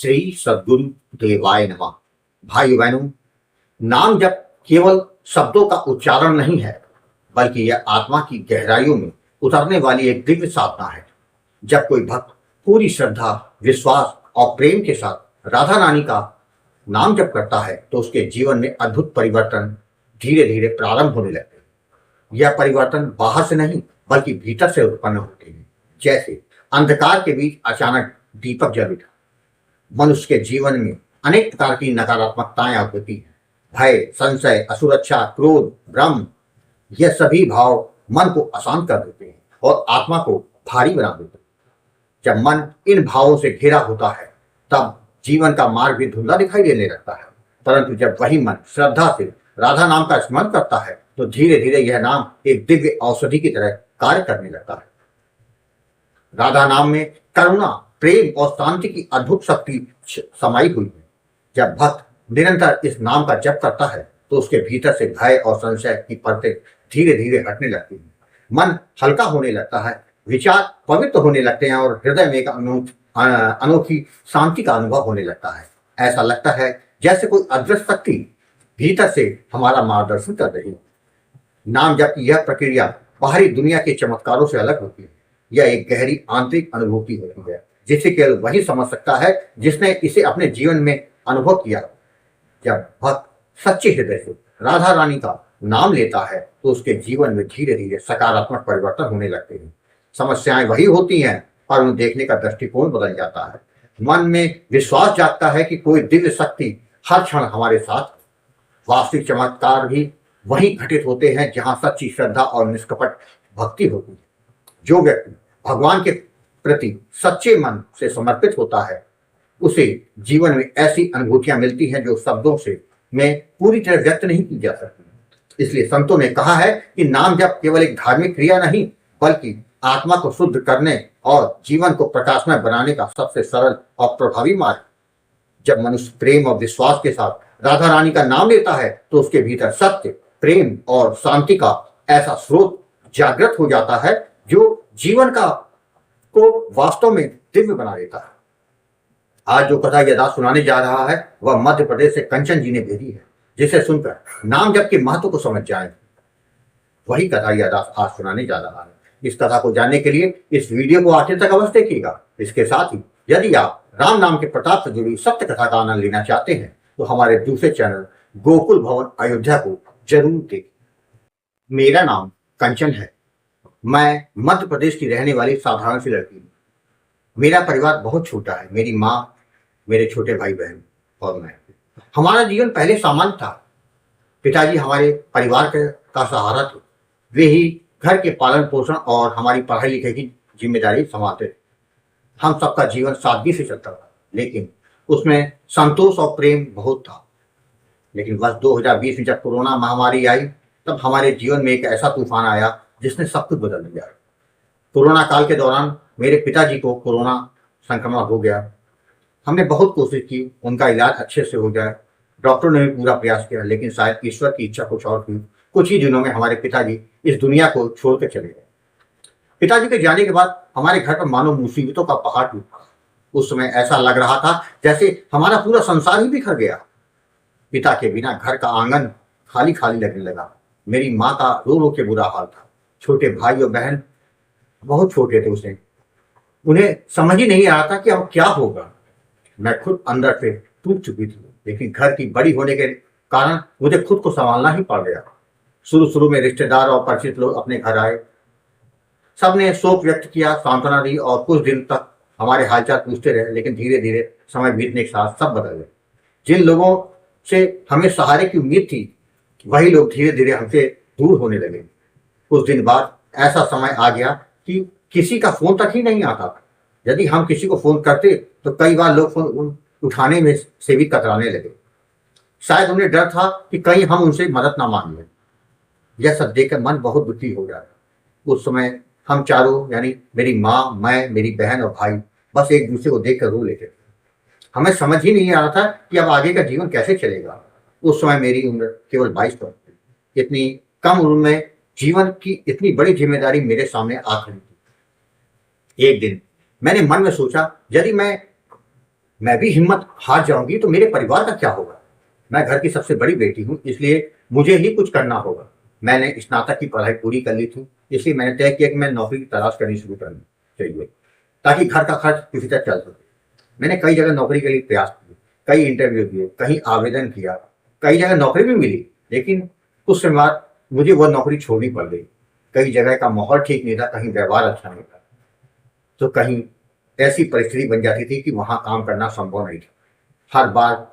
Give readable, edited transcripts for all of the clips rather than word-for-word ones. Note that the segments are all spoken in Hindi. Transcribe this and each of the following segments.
श्री सद्गुरु देवाय नमः। भाई बहनों, नाम जप केवल शब्दों का उच्चारण नहीं है, बल्कि यह आत्मा की गहराइयों में उतरने वाली एक दिव्य साधना है। जब कोई भक्त पूरी श्रद्धा, विश्वास और प्रेम के साथ राधा रानी का नाम जप करता है तो उसके जीवन में अद्भुत परिवर्तन धीरे धीरे प्रारंभ होने लगते हैं। यह परिवर्तन बाहर से नहीं, बल्कि भीतर से उत्पन्न होते हैं। जैसे अंधकार के बीच अचानक दीपक जल उठा। मनुष्य के जीवन में अनेक प्रकार की नकारात्मकताएं होती हैं। भय, संशय, असुरक्षा, क्रोध, भ्रम, यह सभी भाव मन को अशांत कर देते हैं और आत्मा को भारी बना देते हैं। जब मन इन भावों से घिरा होता है, तब जीवन का मार्ग भी धुंधला दिखाई देने लगता है। परंतु जब वही मन श्रद्धा से राधा नाम का स्मरण करता है, तो धीरे धीरे यह नाम एक दिव्य औषधि की तरह कार्य करने लगता है। राधा नाम में करुणा, प्रेम और शांति की अद्भुत शक्ति समाई हुई है। जब भक्त निरंतर इस नाम का जप करता है, तो उसके भीतर से भय और संशय की परतें धीरे धीरे हटने लगती हैं। मन हल्का होने लगता है, विचार पवित्र होने लगते हैं और हृदय में एक अनोखी शांति का अनुभव होने लगता है। ऐसा लगता है जैसे कोई अदृश्य शक्ति भीतर से हमारा मार्गदर्शन कर रही है। नाम जप की यह प्रक्रिया बाहरी दुनिया के चमत्कारों से अलग होती है। यह एक गहरी आंतरिक अनुभूति होती है, जिसे केवल वही समझ सकता है जिसने इसे अपने जीवन में अनुभव किया। जब भक्त सच्चे हृदय से राधा रानी का नाम लेता है, तो उसके जीवन में धीरे धीरे सकारात्मक परिवर्तन होने लगते हैं। समस्याएं वही होती हैं, पर उन्हें देखने का दृष्टिकोण बदल जाता है। मन में विश्वास जागता है कि कोई दिव्य शक्ति हर क्षण हमारे साथ। वास्तविक चमत्कार भी वही घटित होते हैं जहां सच्ची श्रद्धा और निष्कपट भक्ति होती है। जो व्यक्ति भगवान के प्रति सच्चे मन से समर्पित होता है, उसे जीवन में ऐसी अनुभूतियां मिलती हैं जो शब्दों से में पूरी तरह व्यक्त नहीं की जा सकती। इसलिए संतों ने कहा है कि नाम जप केवल एक धार्मिक क्रिया नहीं, बल्कि आत्मा को शुद्ध करने और जीवन को प्रकाशमय बनाने का सबसे सरल और प्रभावी मार्ग। जब मनुष्य प्रेम और विश्वास के साथ राधा रानी का नाम लेता है, तो उसके भीतर सत्य, प्रेम और शांति का ऐसा स्रोत जागृत हो जाता है जो जीवन का को वास्तव में दिव्य बना देता है। आज जो कथा यह दास सुनाने जा रहा है, वह मध्य प्रदेश से कंचन जी ने भेजी है, जिसे सुनकर नाम जप के महत्व को समझ जाए। वही कथा यह दास आज सुनाने जा रहा है। इस कथा को जानने के लिए इस वीडियो को आखिर तक अवश्य देखिएगा। इसके साथ ही यदि आप राम नाम के प्रताप से जुड़ी सत्य कथा का आनंद लेना चाहते हैं, तो हमारे दूसरे चैनल गोकुल भवन अयोध्या को जरूर देखें। मेरा नाम कंचन है। मैं मध्य प्रदेश की रहने वाली साधारण सी लड़की हूँ। मेरा परिवार बहुत छोटा है। मेरी माँ, मेरे छोटे भाई बहन और मैं। हमारा जीवन पहले सामान्य था। पिताजी हमारे परिवार का सहारा थे। वे ही घर के पालन पोषण और हमारी पढ़ाई लिखाई की जिम्मेदारी संभालते थे। हम सबका जीवन सादगी से चलता था, लेकिन उसमें संतोष और प्रेम बहुत था। लेकिन वर्ष 2020 में जब कोरोना महामारी आई, तब हमारे जीवन में एक ऐसा तूफान आया जिसने सब कुछ बदल दिया। कोरोना काल के दौरान मेरे पिताजी को कोरोना संक्रमण हो गया। हमने बहुत कोशिश की उनका इलाज अच्छे से हो जाए। डॉक्टरों ने भी पूरा प्रयास किया, लेकिन शायद ईश्वर की इच्छा कुछ और थी। कुछ ही दिनों में हमारे पिताजी इस दुनिया को छोड़कर चले गए। पिताजी के जाने के बाद हमारे घर पर मानो मुसीबतों का पहाड़ टूटा। उस समय ऐसा लग रहा था जैसे हमारा पूरा संसार ही बिखर गया। पिता के बिना घर का आंगन खाली खाली लगने लगा। मेरी माँ का रो रो के बुरा हाल था। छोटे भाई और बहन बहुत छोटे थे उसे। उन्हें समझ ही नहीं आ रहा था कि अब क्या होगा। मैं खुद अंदर से टूट चुकी थी, लेकिन घर की बड़ी होने के कारण मुझे खुद को संभालना ही पड़ गया। शुरू में रिश्तेदार और परिचित लोग अपने घर आए। सबने शोक व्यक्त किया, सांत्वना दी और कुछ दिन तक हमारे हालचाल पूछते रहे। लेकिन धीरे धीरे समय बीतने के साथ सब बदल गए। जिन लोगों से हमें सहारे की उम्मीद थी, वही लोग धीरे धीरे हमसे दूर होने लगे। कुछ दिन बाद ऐसा समय आ गया कि किसी का फोन तक ही नहीं आता था। यदि हम किसी को फोन करते, तो कई बार लोग फोन उठाने में से भी कतराने लगे। शायद उन्हें डर था कि कहीं हम उनसे मदद ना मांग लें। यह सब देखकर मन बहुत दुखी हो गया। उस समय हम चारों, यानी मेरी माँ, मैं, मेरी बहन और भाई, बस एक दूसरे को देखकर रो लेते थे। हमें समझ ही नहीं आ रहा था कि अब आगे का जीवन कैसे चलेगा। उस समय मेरी उम्र केवल 22 वर्ष थी। इतनी कम उम्र में जीवन की इतनी बड़ी जिम्मेदारी मेरे सामने आ खड़ी थी। एक दिन मैंने मन में सोचा, यदि मैं मैं भी हिम्मत हार जाऊंगी तो मेरे परिवार का क्या होगा। मैं घर की सबसे बड़ी बेटी हूँ, इसलिए मुझे ही कुछ करना होगा। मैंने स्नातक की पढ़ाई पूरी कर ली थी, इसलिए मैंने तय किया कि मैं नौकरी की तलाश करनी शुरू करनी चाहिए, ताकि घर का खर्च किसी तरह चल सके। मैंने कई जगह नौकरी के लिए प्रयास किए, कई इंटरव्यू दिए, कहीं आवेदन किया, कई जगह नौकरी भी मिली, लेकिन कुछ समय बाद मुझे वह नौकरी छोड़नी पड़ गई। कई जगह का माहौल ठीक नहीं था, कहीं व्यवहार अच्छा नहीं था, तो कहीं ऐसी परिस्थिति बन जाती थी कि वहां काम करना संभव नहीं था। हर बार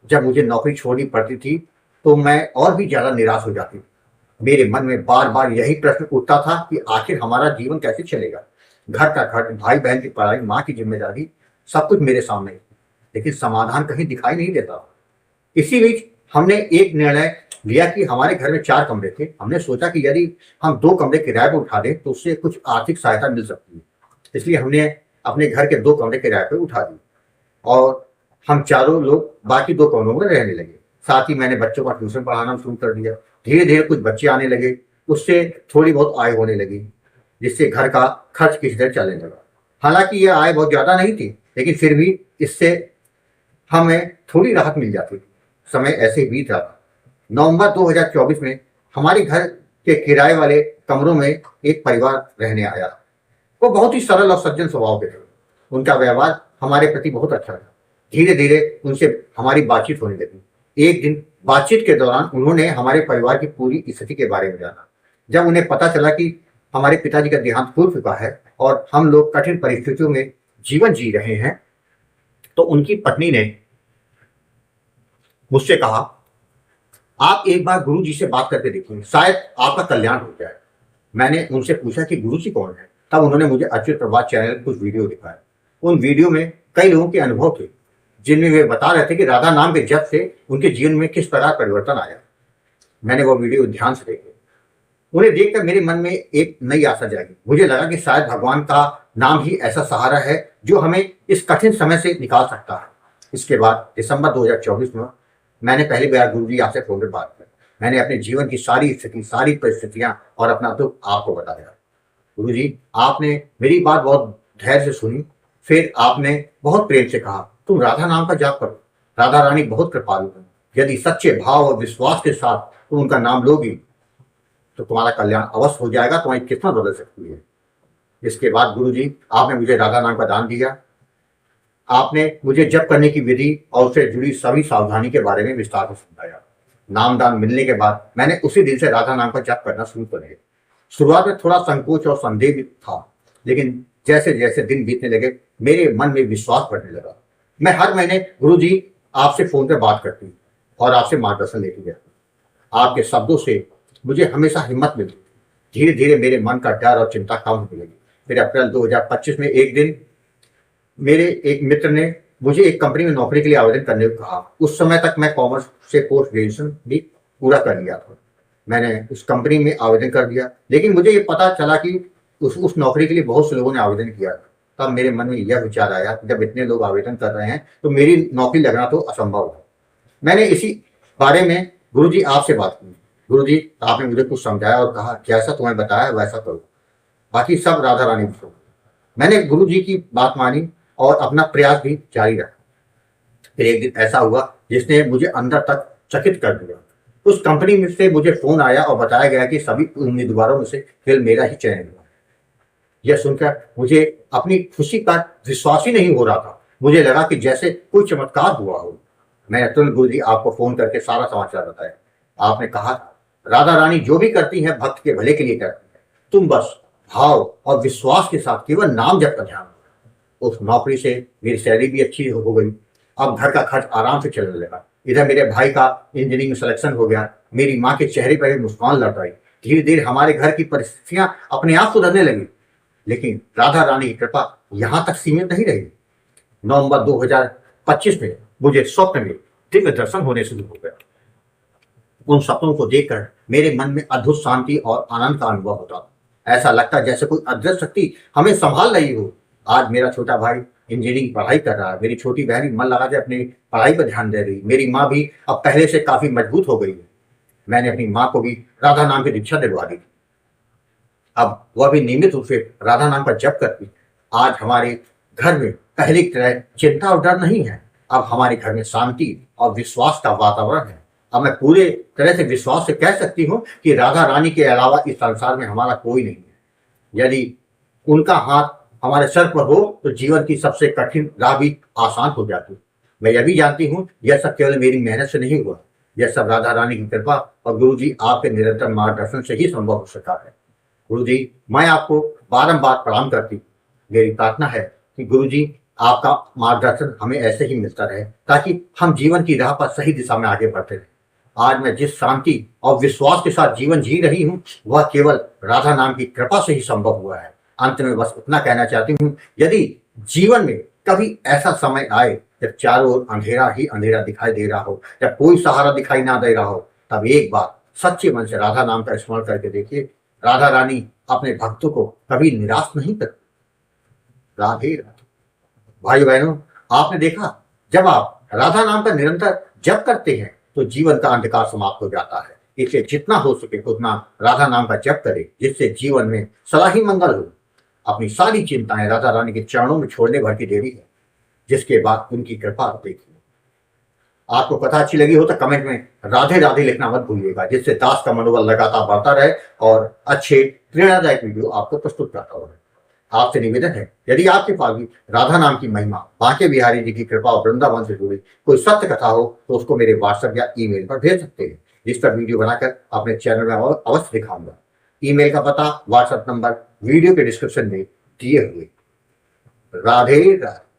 जब मुझे नौकरी छोड़नी पड़ती थी तो मैं और भी ज्यादा निराश हो जाती थी। मेरे मन में बार बार यही प्रश्न उठता था कि आखिर हमारा जीवन कैसे चलेगा। घर का खर्च, भाई बहन की पढ़ाई, माँ की जिम्मेदारी, सब कुछ मेरे सामने है, लेकिन समाधान कहीं दिखाई नहीं देता। इसी बीच हमने एक निर्णय लिया कि हमारे घर में 4 कमरे थे। हमने सोचा कि यदि हम 2 कमरे किराए पर उठा दें तो उससे कुछ आर्थिक सहायता मिल सकती है। इसलिए हमने अपने घर के 2 कमरे किराए पर उठा दिए और हम चारों लोग बाकी 2 कमरों में रहने लगे। साथ ही मैंने बच्चों का ट्यूशन पढ़ाना शुरू कर दिया। धीरे धीरे कुछ बच्चे आने लगे, उससे थोड़ी बहुत आय होने लगी, जिससे घर का खर्च किसी तरह चलने लगा। हालांकि यह आय बहुत ज्यादा नहीं थी, लेकिन फिर भी इससे हमें थोड़ी राहत मिल जाती थी। समय ऐसे बीत रहा था। नवंबर 2024 में हमारे घर के किराए वाले कमरों में एक परिवार रहने आया। वो बहुत ही सरल और सज्जन स्वभाव के थे। उनका व्यवहार हमारे प्रति बहुत अच्छा था। धीरे धीरे उनसे हमारी बातचीत होने लगी। एक दिन बातचीत के दौरान उन्होंने हमारे परिवार की पूरी स्थिति के बारे में जाना। जब उन्हें पता चला कि हमारे पिताजी का देहांत हो चुका है और हम लोग कठिन परिस्थितियों में जीवन जी रहे हैं, तो उनकी पत्नी ने मुझसे कहा, आप एक बार गुरु जी से बात करके देखिए, शायद आपका कल्याण हो जाए। मैंने उनसे पूछा कि गुरु जी कौन है। तब उन्होंने मुझे अच्युत प्रभात चैनल पर कुछ वीडियो दिखाए। उन वीडियो में कई लोगों के अनुभव थे, जिनमें वे बता रहे थे कि राधा नाम के जप से उनके जीवन में किस प्रकार परिवर्तन आया। मैंने वो वीडियो ध्यान से देखे। उन्हें देखकर मेरे मन में एक नई आशा जागी। मुझे लगा कि शायद भगवान का नाम ही ऐसा सहारा है जो हमें इस कठिन समय से निकाल सकता है। इसके बाद दिसंबर 2024 में मैंने पहली बार गुरु जी आपसे फोन पर बात की। मैंने अपने जीवन की सारी स्थिति, सारी परिस्थितियां और अपना दुख आपको बताया। गुरु जी, आपने मेरी बात बहुत धैर्य से सुनी। फिर आपने बहुत प्रेम से कहा, तुम राधा नाम का जाप करो। राधा रानी बहुत कृपालु है। यदि सच्चे भाव और विश्वास के साथ तुम उनका नाम लोगी तो तुम्हारा कल्याण अवश्य हो जाएगा, तुम्हारी किस्मत बदल सकती है। इसके बाद गुरु जी आपने मुझे राधा नाम का दान दिया। आपने मुझे जप करने की विधि और उससे जुड़ी सभी सावधानी के बारे में विस्तार से समझाया। नाम दान मिलने के बाद मैंने उसी दिन से राधा नाम का जप करना शुरू कर दिया। शुरुआत में थोड़ा संकोच और संदेह भी था, लेकिन जैसे जैसे दिन बीतने लगे मेरे मन में विश्वास बढ़ने लगा। मैं हर महीने गुरु जी आपसे फोन पर बात करती और आपसे मार्गदर्शन लेती गया। आपके शब्दों से मुझे हमेशा हिम्मत मिलती। धीरे धीरे मेरे मन का डर और चिंता कम होने लगी। फिर अप्रैल 2025 में एक दिन मेरे एक मित्र ने मुझे एक कंपनी में नौकरी के लिए आवेदन करने को कहा। उस समय तक मैं कॉमर्स से पोस्ट ग्रेजुएशन भी पूरा कर लिया था। मैंने उस कंपनी में आवेदन कर दिया, लेकिन मुझे ये पता चला कि उस नौकरी के लिए बहुत से लोगों ने आवेदन किया। तब मेरे मन में यह विचार आया, जब इतने लोग आवेदन कर रहे हैं तो मेरी नौकरी लगना तो असंभव है। मैंने इसी बारे में गुरुजी आपसे बात की। गुरुजी आपने मुझे कुछ समझाया और कहा, जैसा तुम्हें बताया वैसा करो, बाकी सब राधा रानी को। मैंने गुरुजी की बात मानी और अपना प्रयास भी जारी रखा। फिर एक दिन ऐसा हुआ जिसने मुझे अंदर तक चकित कर दिया। उस कंपनी में से मुझे फोन आया और बताया गया कि सभी उम्मीदवारों में से केवल मेरा ही चयन हुआ। यह सुनकर मुझे अपनी खुशी का विश्वास ही नहीं हो रहा था। मुझे लगा कि जैसे कोई चमत्कार हुआ हो। मैंने तुरंत गुरुजी आपको फोन करके सारा समाचार बताया। आपने कहा, राधा रानी जो भी करती है भक्त के भले के लिए करती है। तुम बस भाव और विश्वास के साथ केवल नाम जप का ध्यान दो। उस नौकरी से मेरी सैलरी भी अच्छी हो गई। अब घर का खर्च आराम से चलने लगा। इधर मेरे भाई का इंजीनियरिंग में सिलेक्शन हो गया। मेरी माँ के चेहरे पर मुस्कान लौट आई। धीरे धीरे हमारे घर की परिस्थितियां अपने आप सुधरने लगी। लेकिन राधा रानी की कृपा यहां तक सीमित नहीं रही। नवंबर 2025 में मुझे स्वप्न में दिव्य दर्शन होने शुरू हो गया। उन सपनों को देखकर मेरे मन में अद्भुत शांति और आनंद का अनुभव होता था। ऐसा लगता जैसे कोई अदृश्य शक्ति हमें संभाल रही हो। आज मेरा छोटा भाई इंजीनियरिंग पढ़ाई कर रहा है। मेरी छोटी बहन भी मन लगा के अपनी पढ़ाई पर ध्यान दे रही। मेरी माँ भी अब पहले से काफी मजबूत हो गई है। मैंने अपनी माँ को भी राधा नाम की दीक्षा दिलवा दी। अब वह भी नियमित रूप से राधा नाम का जप करती। आज हमारे घर में पहले की तरह चिंता और डर नहीं है। अब हमारे घर में शांति और विश्वास का वातावरण है। अब मैं पूरे तरह से विश्वास से कह सकती हूँ कि राधा रानी के अलावा इस संसार में हमारा कोई नहीं है। यदि उनका हाथ हमारे सर पर हो तो जीवन की सबसे कठिन राह भी आसान हो जाती। मैं यह भी जानती हूँ यह सब केवल मेरी मेहनत से नहीं हुआ, यह सब राधा रानी की कृपा और गुरु जी आपके निरंतर मार्गदर्शन से ही संभव हो सका है। गुरु जी, मैं आपको बारंबार प्रणाम करती हूँ। मेरी प्रार्थना है कि गुरु जी आपका मार्गदर्शन हमें ऐसे ही मिलता रहे ताकि हम जीवन की राह पर सही दिशा में आगे बढ़ते रहें। आज मैं जिस शांति और विश्वास के साथ जीवन जी रही हूँ वह केवल राधा नाम की कृपा से ही संभव हुआ है। अंत में बस इतना कहना चाहती हूँ, यदि जीवन में कभी ऐसा समय आए जब चारों ओर अंधेरा ही अंधेरा दिखाई दे रहा हो, जब कोई सहारा दिखाई ना दे रहा हो, तब एक बार सच्चे मन से राधा नाम का स्मरण करके देखिए। राधा रानी अपने भक्तों को कभी निराश नहीं करती। राधे राधे। भाई बहनों, आपने देखा, जब आप राधा नाम का निरंतर जप करते हैं तो जीवन का अंधकार समाप्त हो जाता है। इसलिए जितना हो सके उतना राधा नाम का जप करें, जिससे जीवन में सदा ही मंगल हो। अपनी सारी चिंताएं राधा रानी के चरणों में छोड़ने भर की देरी है, जिसके बाद उनकी कृपा देखिए। आपको कथा अच्छी लगी हो तो कमेंट में राधे राधे लिखना मत भूलिएगा, जिससे दास का मनोबल लगातार बढ़ता रहे और अच्छे प्रेरणादायक वीडियो आपको प्रस्तुत करता रहे। आपसे निवेदन है, यदि आपके पास भी राधा नाम की महिमा, बांके बिहारी जी की कृपा और वृंदावन से जुड़ी कोई सत्य कथा हो तो उसको मेरे व्हाट्सएप या ईमेल पर भेज सकते हैं, जिस पर वीडियो बनाकर अपने चैनल में अवश्य दिखाऊंगा। ईमेल का पता, व्हाट्सएप नंबर वीडियो के डिस्क्रिप्शन में दिए हुए। राधे राधे।